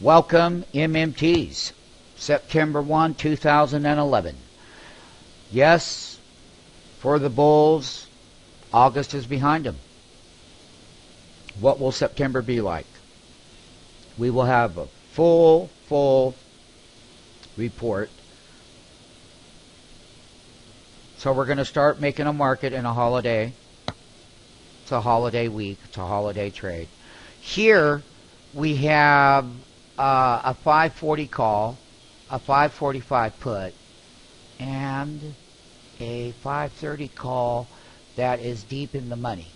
Welcome, MMTs. September 1, 2011. Yes, for the bulls, August is behind them. What will September be like? We will have a full report. So we're going to start making a market in a holiday. It's a holiday week. It's a holiday trade. Here we have a 540 call, a 545 put, and a 530 call that is deep in the money.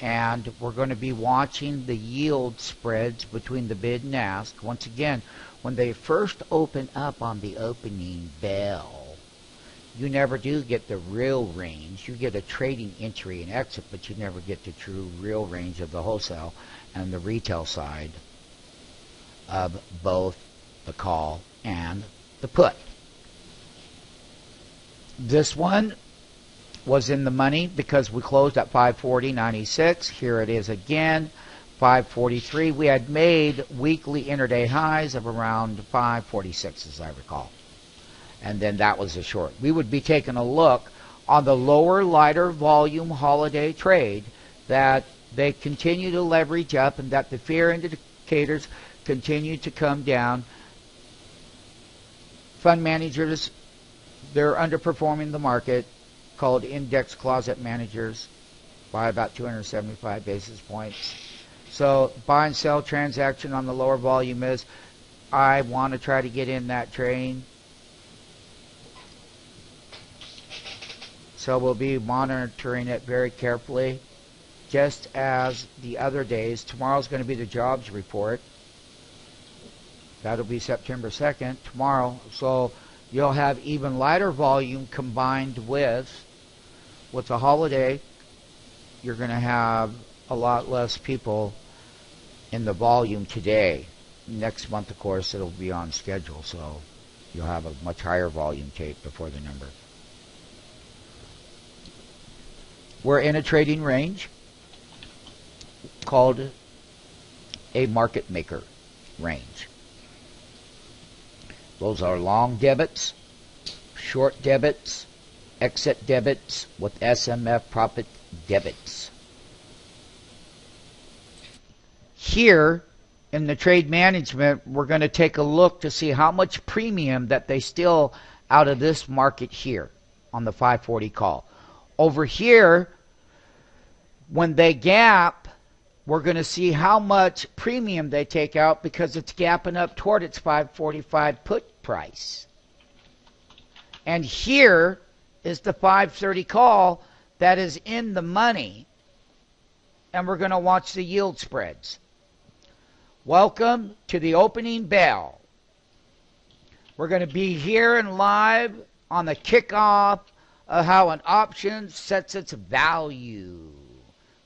And we're going to be watching the yield spreads between the bid and ask. Once again, when they first open up on the opening bell, you never do get the real range. You get a trading entry and exit, but you never get the true real range of the wholesale and the retail side of both the call and the put. This one was in the money because we closed at 540.96. Here it is again, 543. We had made weekly intraday highs of around 546, as I recall. And then that was a short. We would be taking a look on the lower, lighter volume holiday trade that they continue to leverage up and that the fear indicators continue to come down. Fund managers, they're underperforming the market, called index closet managers, by about 275 basis points. So buy and sell transaction on the lower volume is, I want to try to get in that train. So we'll be monitoring it very carefully, just as the other days. Tomorrow's going to be the jobs report. That'll be September 2nd, tomorrow. So you'll have even lighter volume combined with the holiday. You're going to have a lot less people in the volume today. Next month, of course, it'll be on schedule, so you'll have a much higher volume tape before the number. We're in a trading range called a market maker range. Those are long debits, short debits, exit debits with SMF profit debits. Here in the trade management, we're going to take a look to see how much premium that they steal out of this market here on the 540 call. Over here, when they gap, we're going to see how much premium they take out because it's gapping up toward its 545 put price. And here is the 530 call that is in the money, and we're going to watch the yield spreads. Welcome to the opening bell. We're going to be here and live on the kickoff of how an option sets its value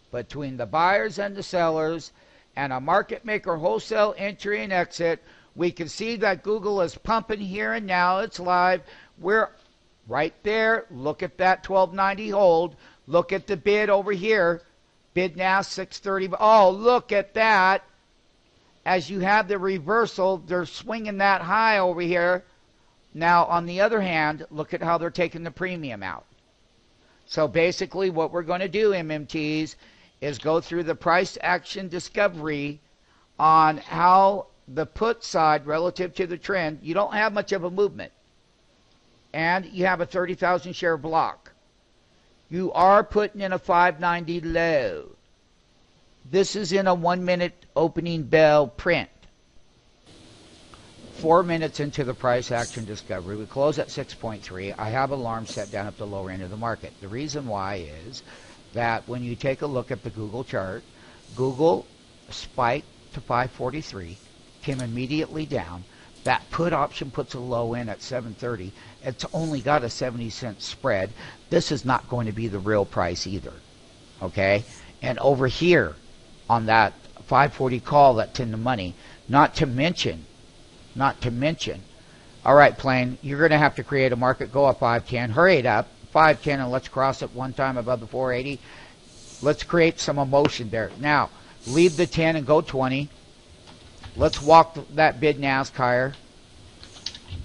between the buyers and the sellers, and a market maker wholesale entry and exit. We can see that Google is pumping here and now. It's live. We're right there. Look at that 1290 hold. Look at the bid over here. Bid now 630. Oh, look at that. As you have the reversal, they're swinging that high over here. Now, on the other hand, look at how they're taking the premium out. So basically what we're going to do, MMTs, is go through the price action discovery on how the put side relative to the trend. You don't have much of a movement, and you have a 30,000 share block. You are putting in a 590 low. This is in a 1 minute opening bell print. 4 minutes into the price action discovery, we close at 6.3. I have alarms set down at the lower end of the market. The reason why is that when you take a look at the Google chart, Google spiked to 543, came immediately down. That put option puts a low in at 730. It's only got a 70-cent spread. This is not going to be the real price either. Okay? And over here on that 540 call that's in the money, not to mention, all right, plane, you're going to have to create a market. Go up 510. Hurry it up. 510, and let's cross it one time above the 480. Let's create some emotion there. Now, leave the 10 and go 20. Let's walk that bid and ask higher.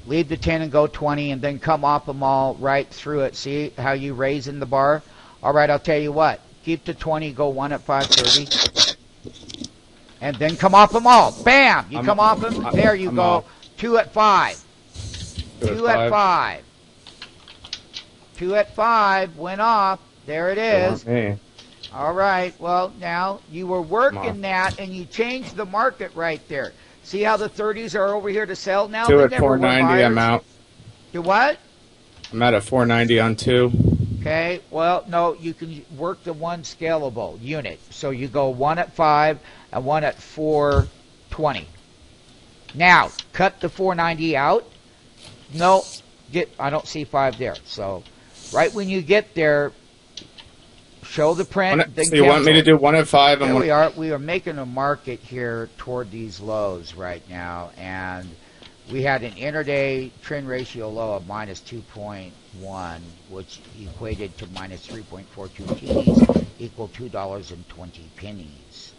Leave the 10 and go 20 and then come off them all right through it. See how you raise in the bar? All right, I'll tell you what. Keep the 20, go 1 at 530. And then come off them all. Bam! You come off them. There you go. Off. 2 at 5. 2 at 5. 2 at 5 went off. There it is. All right. Well, now you were working that and you changed the market right there. See how the 30s are over here to sell now? 2 at 490, I'm out. Do what? I'm at a 490 on 2. Okay. Well, no, you can work the one scalable unit. So you go 1 at 5 and 1 at 420. Now, cut the 490 out. No, I don't see 5 there. So right when you get there, show the print. So you want me to do 1 at 5 and there 1? we are. We are making a market here toward these lows right now, and we had an intraday trend ratio low of minus 2.1, which equated to minus 3.42 pennies, equal $2.20.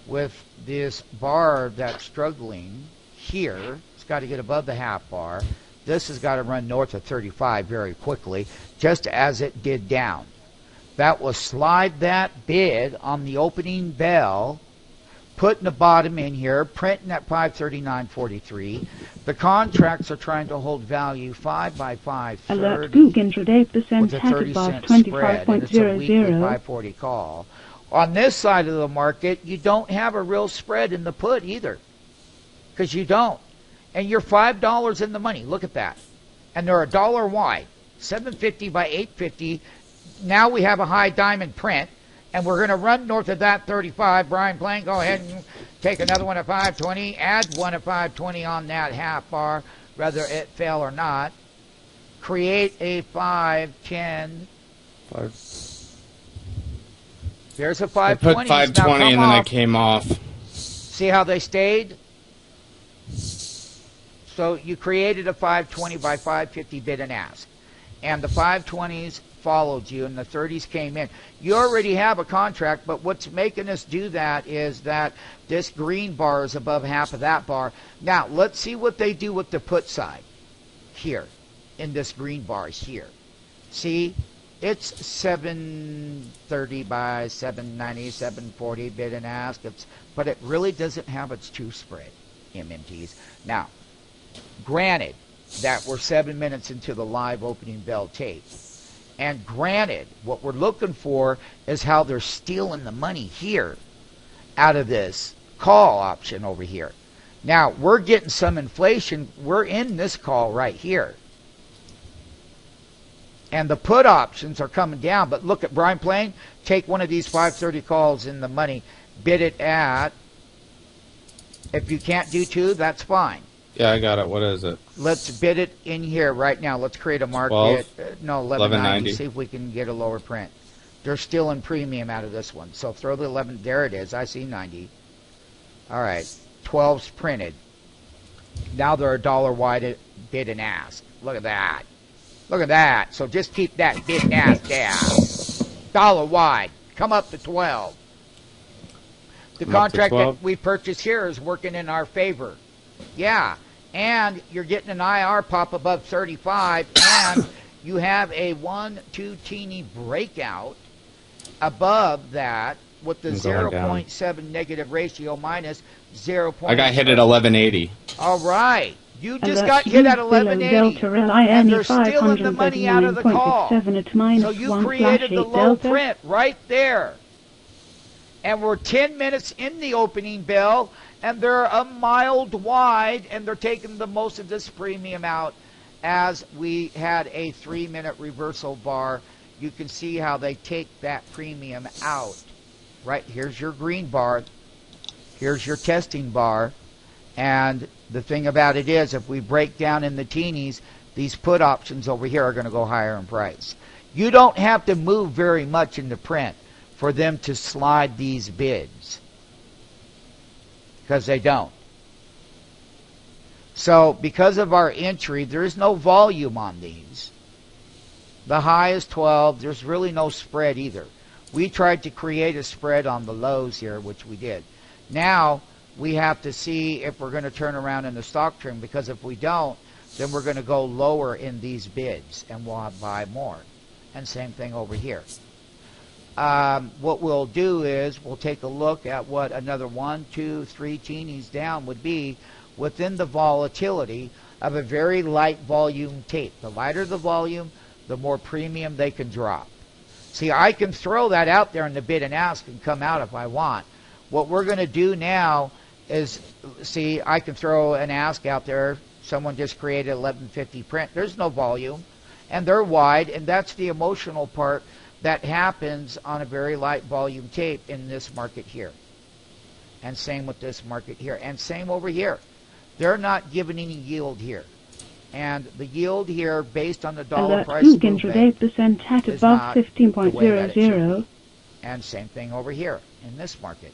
With this bar that's struggling here, it's got to get above the half bar. This has got to run north of 35 very quickly, just as it did down. That will slide that bid on the opening bell, putting the bottom in here, printing at 539.43. The contracts are trying to hold value 5 by 530 Alert Google intraday percent with a 30-cent spread, and it's a weekly 540 call. On this side of the market, you don't have a real spread in the put either, because you don't. And you're $5 in the money. Look at that. And they're $1 wide, 750 by 850. Now we have a high diamond print, and we're going to run north of that 35. Brian Plain, go ahead and take another one at 520. Add 1 at 520 on that half bar, whether it fell or not. Create a 510. There's a 520. I put 520 and then I came off. See how they stayed? So you created a 520 by 550 bid and ask. And the 520s followed you and the 30s came in. You already have a contract, but what's making us do that is that this green bar is above half of that bar. Now, let's see what they do with the put side here in this green bar here. See, it's 730 by 790, 740 bid and ask, but it really doesn't have its true spread, MMTs. Now, granted that we're 7 minutes into the live opening bell tape, and granted, what we're looking for is how they're stealing the money here out of this call option over here. Now, we're getting some inflation. We're in this call right here. And the put options are coming down. But look at Brian Plain. Take one of these 530 calls in the money. Bid it at. If you can't do 2, that's fine. Yeah, I got it. What is it? Let's bid it in here right now. Let's create a market. No, 1190. See if we can get a lower print. They're still in premium out of this one. So throw the 11. There it is. I see 90. All right. 12's printed. Now they're $1 wide bid and ask. Look at that. Look at that. So just keep that bid and ask down. $1 wide. Come up to 12. The contract that we purchased here is working in our favor. Yeah. And you're getting an IR pop above 35, and you have a 1-2 teeny breakout above that with the 0.7 negative ratio minus 0. I got hit at 1180. All right. You just got hit at 1180, and they're stealing the money out of the call. So you created the low print right there. And we're 10 minutes in the opening bell, and they're a mild wide, and they're taking the most of this premium out as we had a 3-minute reversal bar. You can see how they take that premium out. Right, here's your green bar. Here's your testing bar. And the thing about it is, if we break down in the teenies, these put options over here are going to go higher in price. You don't have to move very much in the print for them to slide these bids, because they don't. So because of our entry, there is no volume on these. The high is 12. There's really no spread either. We tried to create a spread on the lows here, which we did. Now we have to see if we're going to turn around in the stock trim, because if we don't, then we're going to go lower in these bids and we'll buy more. And same thing over here. What we'll do is we'll take a look at what another 1, 2, 3 teenies down would be within the volatility of a very light volume tape. The lighter the volume, the more premium they can drop. See, I can throw that out there in the bid and ask and come out if I want. What we're going to do now is, see, I can throw an ask out there. Someone just created 1150 print. There's no volume, and they're wide, and that's the emotional part that happens on a very light volume tape in this market here. And same with this market here, and same over here. They're not giving any yield here. And the yield here, based on the dollar Alert price movement movement, 8% at is above not the way that it should 15.00. be. And same thing over here in this market.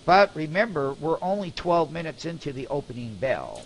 But remember, we're only 12 minutes into the opening bell.